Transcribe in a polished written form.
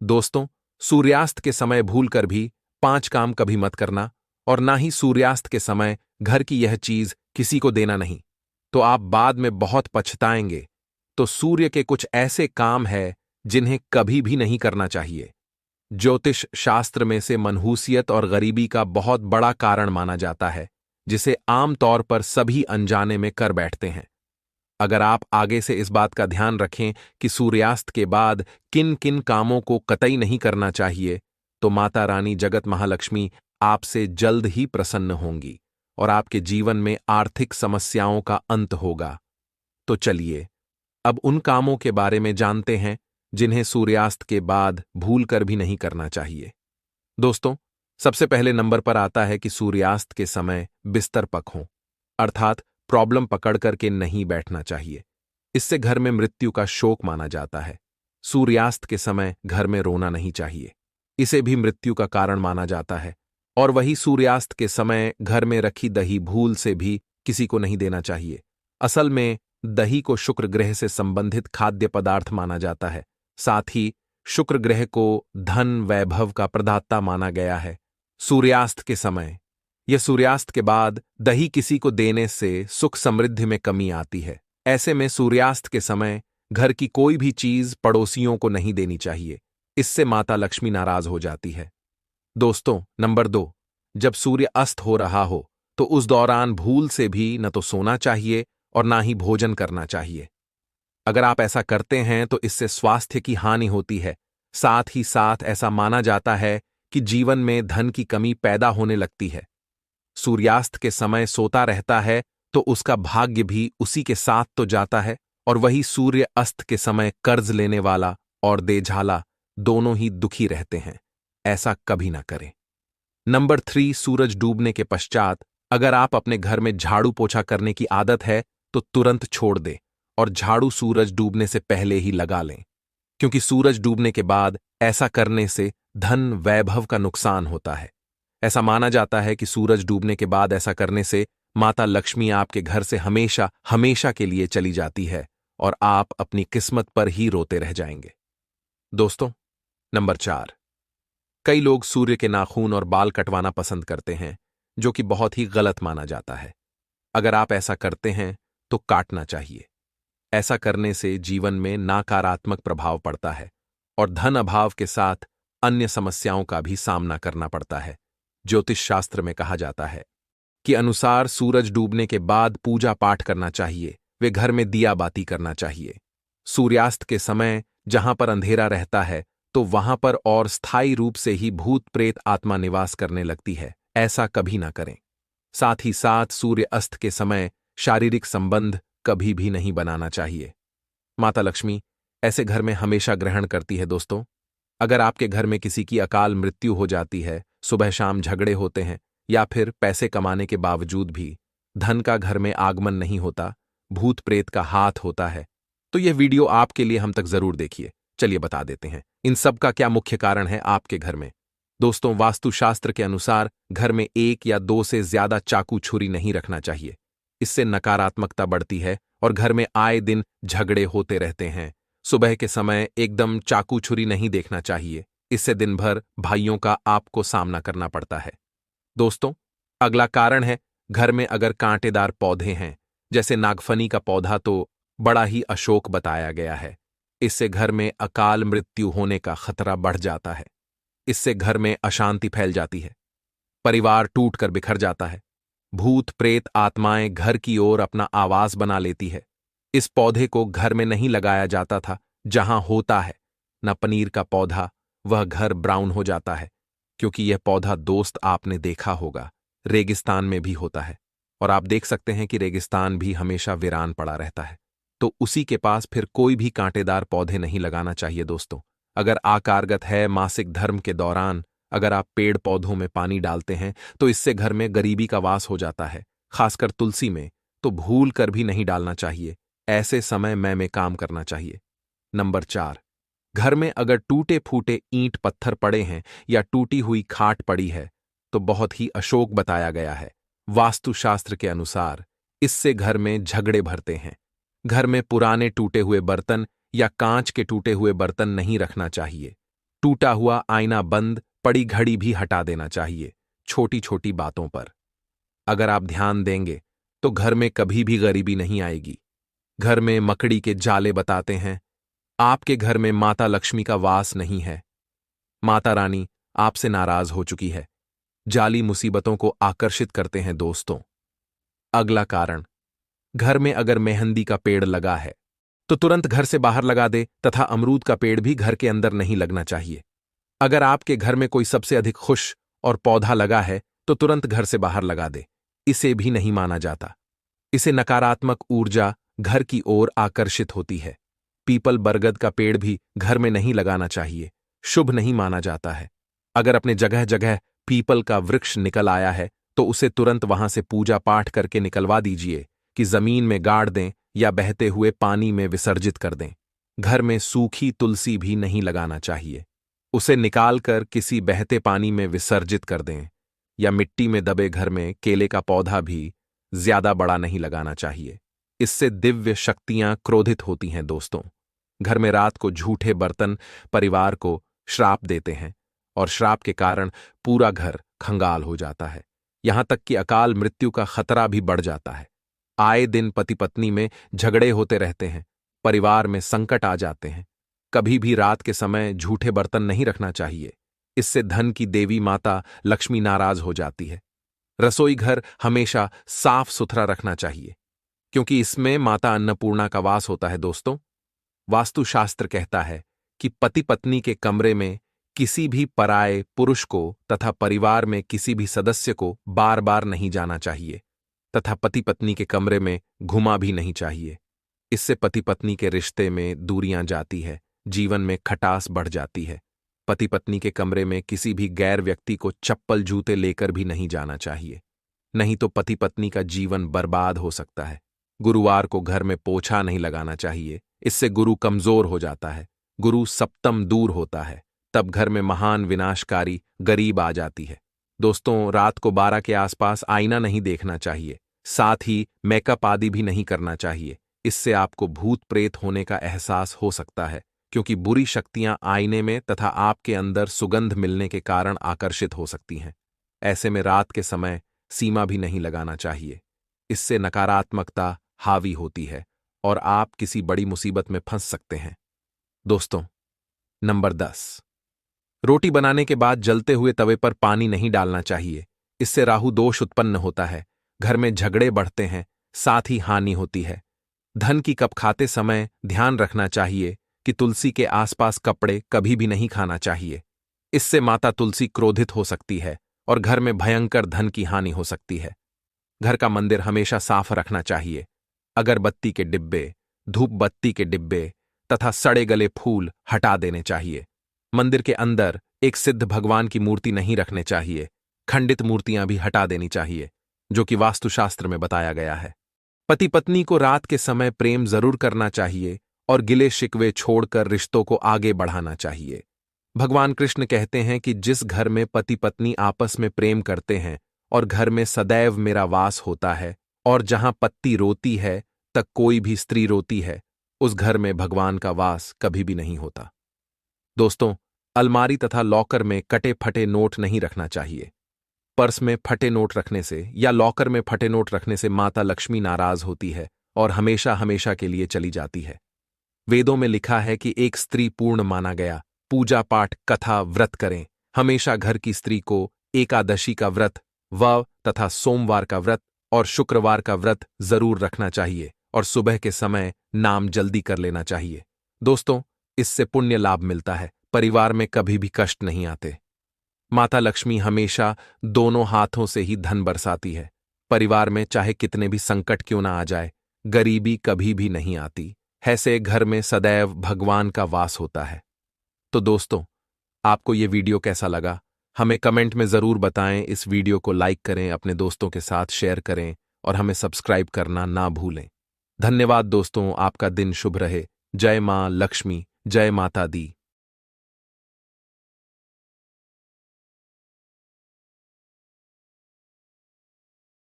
दोस्तों, सूर्यास्त के समय भूलकर भी 5 काम कभी मत करना और ना ही सूर्यास्त के समय घर की यह चीज किसी को देना नहीं, तो आप बाद में बहुत पछताएंगे। तो सूर्य के कुछ ऐसे काम हैं जिन्हें कभी भी नहीं करना चाहिए। ज्योतिष शास्त्र में से मनहूसियत और गरीबी का बहुत बड़ा कारण माना जाता है, जिसे आमतौर पर सभी अनजाने में कर बैठते हैं। अगर आप आगे से इस बात का ध्यान रखें कि सूर्यास्त के बाद किन किन कामों को कतई नहीं करना चाहिए, तो माता रानी जगत महालक्ष्मी आपसे जल्द ही प्रसन्न होंगी और आपके जीवन में आर्थिक समस्याओं का अंत होगा। तो चलिए अब उन कामों के बारे में जानते हैं जिन्हें सूर्यास्त के बाद भूलकर भी नहीं करना चाहिए। दोस्तों, सबसे पहले नंबर पर आता है कि सूर्यास्त के समय बिस्तर पक हों, अर्थात प्रॉब्लम पकड़ करके नहीं बैठना चाहिए। इससे घर में मृत्यु का शोक माना जाता है। सूर्यास्त के समय घर में रोना नहीं चाहिए, इसे भी मृत्यु का कारण माना जाता है। और वही सूर्यास्त के समय घर में रखी दही भूल से भी किसी को नहीं देना चाहिए। असल में दही को शुक्र ग्रह से संबंधित खाद्य पदार्थ माना जाता है। साथ ही शुक्र ग्रह को धन वैभव का प्रदाता माना गया है। सूर्यास्त के समय यह सूर्यास्त के बाद दही किसी को देने से सुख समृद्धि में कमी आती है। ऐसे में सूर्यास्त के समय घर की कोई भी चीज पड़ोसियों को नहीं देनी चाहिए, इससे माता लक्ष्मी नाराज हो जाती है। दोस्तों, नंबर 2, जब सूर्य अस्त हो रहा हो तो उस दौरान भूल से भी न तो सोना चाहिए और ना ही भोजन करना चाहिए। अगर आप ऐसा करते हैं तो इससे स्वास्थ्य की हानि होती है। साथ ही साथ ऐसा माना जाता है कि जीवन में धन की कमी पैदा होने लगती है। सूर्यास्त के समय सोता रहता है तो उसका भाग्य भी उसी के साथ तो जाता है, और वही सूर्य अस्त के समय कर्ज लेने वाला और देझाला दोनों ही दुखी रहते हैं। ऐसा कभी ना करें। नंबर 3, सूरज डूबने के पश्चात अगर आप अपने घर में झाड़ू पोछा करने की आदत है तो तुरंत छोड़ दें और झाड़ू सूरज डूबने से पहले ही लगा लें, क्योंकि सूरज डूबने के बाद ऐसा करने से धन वैभव का नुकसान होता है। ऐसा माना जाता है कि सूरज डूबने के बाद ऐसा करने से माता लक्ष्मी आपके घर से हमेशा हमेशा के लिए चली जाती है और आप अपनी किस्मत पर ही रोते रह जाएंगे। दोस्तों, नंबर 4, कई लोग सूर्य के नाखून और बाल कटवाना पसंद करते हैं, जो कि बहुत ही गलत माना जाता है। अगर आप ऐसा करते हैं तो काटना चाहिए। ऐसा करने से जीवन में नकारात्मक प्रभाव पड़ता है और धन अभाव के साथ अन्य समस्याओं का भी सामना करना पड़ता है। ज्योतिष शास्त्र में कहा जाता है कि अनुसार सूरज डूबने के बाद पूजा पाठ करना चाहिए, वे घर में दिया बाती करना चाहिए। सूर्यास्त के समय जहां पर अंधेरा रहता है तो वहां पर और स्थायी रूप से ही भूत प्रेत आत्मा निवास करने लगती है। ऐसा कभी ना करें। साथ ही साथ सूर्य अस्त के समय शारीरिक संबंध कभी भी नहीं बनाना चाहिए। माता लक्ष्मी ऐसे घर में हमेशा ग्रहण करती है। दोस्तों, अगर आपके घर में किसी की अकाल मृत्यु हो जाती है, सुबह शाम झगड़े होते हैं या फिर पैसे कमाने के बावजूद भी धन का घर में आगमन नहीं होता, भूत प्रेत का हाथ होता है, तो यह वीडियो आपके लिए हम तक जरूर देखिए। चलिए बता देते हैं इन सब का क्या मुख्य कारण है आपके घर में। दोस्तों, वास्तुशास्त्र के अनुसार घर में 1 या 2 से ज्यादा चाकू छुरी नहीं रखना चाहिए। इससे नकारात्मकता बढ़ती है और घर में आए दिन झगड़े होते रहते हैं। सुबह के समय एकदम चाकू छुरी नहीं देखना चाहिए, इससे दिन भर भाइयों का आपको सामना करना पड़ता है। दोस्तों, अगला कारण है घर में अगर कांटेदार पौधे हैं, जैसे नागफनी का पौधा तो बड़ा ही अशोक बताया गया है। इससे घर में अकाल मृत्यु होने का खतरा बढ़ जाता है। इससे घर में अशांति फैल जाती है, परिवार टूटकर बिखर जाता है, भूत प्रेत आत्माएं घर की ओर अपना आवास बना लेती है। इस पौधे को घर में नहीं लगाया जाता था, जहां होता है न पनीर का पौधा, वह घर ब्राउन हो जाता है, क्योंकि यह पौधा दोस्त आपने देखा होगा रेगिस्तान में भी होता है, और आप देख सकते हैं कि रेगिस्तान भी हमेशा वीरान पड़ा रहता है। तो उसी के पास फिर कोई भी कांटेदार पौधे नहीं लगाना चाहिए। दोस्तों, अगर आकारगत है मासिक धर्म के दौरान अगर आप पेड़ पौधों में पानी डालते हैं तो इससे घर में गरीबी का वास हो जाता है। खासकर तुलसी में तो भूल कर भी नहीं डालना चाहिए। ऐसे समय में काम करना चाहिए। नंबर 4, घर में अगर टूटे फूटे ईंट पत्थर पड़े हैं या टूटी हुई खाट पड़ी है तो बहुत ही अशोक बताया गया है। वास्तुशास्त्र के अनुसार इससे घर में झगड़े भरते हैं। घर में पुराने टूटे हुए बर्तन या कांच के टूटे हुए बर्तन नहीं रखना चाहिए। टूटा हुआ आईना, बंद पड़ी घड़ी भी हटा देना चाहिए, छोटी छोटी बातों पर। अगर आप ध्यान देंगे तो घर में कभी भी गरीबी नहीं आएगी। घर में मकड़ी के जाले बताते हैं आपके घर में माता लक्ष्मी का वास नहीं है। माता रानी आपसे नाराज हो चुकी है। जाली मुसीबतों को आकर्षित करते हैं दोस्तों। अगला कारण, घर में अगर मेहंदी का पेड़ लगा है तो तुरंत घर से बाहर लगा दे, तथा अमरूद का पेड़ भी घर के अंदर नहीं लगना चाहिए। अगर आपके घर में कोई सबसे अधिक खुश और पौधा लगा है तो तुरंत घर से बाहर लगा दे, इसे भी नहीं माना जाता। इसे नकारात्मक ऊर्जा घर की ओर आकर्षित होती है। पीपल बरगद का पेड़ भी घर में नहीं लगाना चाहिए, शुभ नहीं माना जाता है। अगर अपने जगह जगह पीपल का वृक्ष निकल आया है तो उसे तुरंत वहां से पूजा पाठ करके निकलवा दीजिए कि जमीन में गाड़ दें या बहते हुए पानी में विसर्जित कर दें। घर में सूखी तुलसी भी नहीं लगाना चाहिए, उसे निकालकर किसी बहते पानी में विसर्जित कर दें। या मिट्टी में दबे घर में केले का पौधा भी ज्यादा बड़ा नहीं लगाना चाहिए, इससे दिव्य शक्तियां क्रोधित होती हैं दोस्तों। घर में रात को झूठे बर्तन परिवार को श्राप देते हैं और श्राप के कारण पूरा घर खंगाल हो जाता है। यहां तक कि अकाल मृत्यु का खतरा भी बढ़ जाता है। आए दिन पति पत्नी में झगड़े होते रहते हैं, परिवार में संकट आ जाते हैं। कभी भी रात के समय झूठे बर्तन नहीं रखना चाहिए, इससे धन की देवी माता लक्ष्मी नाराज हो जाती है। रसोई घर हमेशा साफ सुथरा रखना चाहिए, क्योंकि इसमें माता अन्नपूर्णा का वास होता है दोस्तों। वास्तुशास्त्र कहता है कि पति पत्नी के कमरे में किसी भी पराये पुरुष को तथा परिवार में किसी भी सदस्य को बार बार नहीं जाना चाहिए, तथा पति पत्नी के कमरे में घुमा भी नहीं चाहिए। इससे पति पत्नी के रिश्ते में दूरियां जाती है, जीवन में खटास बढ़ जाती है। पति पत्नी के कमरे में किसी भी गैर व्यक्ति को चप्पल जूते लेकर भी नहीं जाना चाहिए, नहीं तो पति पत्नी का जीवन बर्बाद हो सकता है। गुरुवार को घर में पोछा नहीं लगाना चाहिए, इससे गुरु कमजोर हो जाता है, गुरु सप्तम दूर होता है, तब घर में महान विनाशकारी गरीब आ जाती है। दोस्तों, रात को 12 के आसपास आईना नहीं देखना चाहिए, साथ ही मेकअप आदि भी नहीं करना चाहिए। इससे आपको भूत प्रेत होने का एहसास हो सकता है, क्योंकि बुरी शक्तियां आईने में तथा आपके अंदर सुगंध मिलने के कारण आकर्षित हो सकती हैं। ऐसे में रात के समय सीमा भी नहीं लगाना चाहिए, इससे नकारात्मकता हावी होती है और आप किसी बड़ी मुसीबत में फंस सकते हैं। दोस्तों, नंबर 10, रोटी बनाने के बाद जलते हुए तवे पर पानी नहीं डालना चाहिए, इससे राहु दोष उत्पन्न होता है, घर में झगड़े बढ़ते हैं, साथ ही हानि होती है। धन की कप खाते समय ध्यान रखना चाहिए कि तुलसी के आसपास कपड़े कभी भी नहीं खाना चाहिए, इससे माता तुलसी क्रोधित हो सकती है और घर में भयंकर धन की हानि हो सकती है। घर का मंदिर हमेशा साफ रखना चाहिए। अगरबत्ती के डिब्बे, धूप बत्ती के डिब्बे तथा सड़े गले फूल हटा देने चाहिए। मंदिर के अंदर एक सिद्ध भगवान की मूर्ति नहीं रखने चाहिए, खंडित मूर्तियां भी हटा देनी चाहिए, जो कि वास्तुशास्त्र में बताया गया है। पति पत्नी को रात के समय प्रेम जरूर करना चाहिए और गिले शिकवे छोड़कर रिश्तों को आगे बढ़ाना चाहिए। भगवान कृष्ण कहते हैं कि जिस घर में पति पत्नी आपस में प्रेम करते हैं और घर में सदैव मेरा वास होता है, और जहां पत्ती रोती है तक कोई भी स्त्री रोती है, उस घर में भगवान का वास कभी भी नहीं होता। दोस्तों, अलमारी तथा लॉकर में कटे फटे नोट नहीं रखना चाहिए। पर्स में फटे नोट रखने से या लॉकर में फटे नोट रखने से माता लक्ष्मी नाराज होती है और हमेशा हमेशा के लिए चली जाती है। वेदों में लिखा है कि एक स्त्री पूर्ण माना गया, पूजा पाठ कथा व्रत करें। हमेशा घर की स्त्री को एकादशी का व्रत तथा सोमवार का व्रत और शुक्रवार का व्रत जरूर रखना चाहिए और सुबह के समय नाम जल्दी कर लेना चाहिए। दोस्तों, इससे पुण्य लाभ मिलता है, परिवार में कभी भी कष्ट नहीं आते। माता लक्ष्मी हमेशा दोनों हाथों से ही धन बरसाती है। परिवार में चाहे कितने भी संकट क्यों ना आ जाए, गरीबी कभी भी नहीं आती। ऐसे घर में सदैव भगवान का वास होता है। तो दोस्तों, आपको ये वीडियो कैसा लगा, हमें कमेंट में जरूर बताएं। इस वीडियो को लाइक करें, अपने दोस्तों के साथ शेयर करें और हमें सब्सक्राइब करना ना भूलें। धन्यवाद दोस्तों, आपका दिन शुभ रहे। जय मां लक्ष्मी, जय माता दी।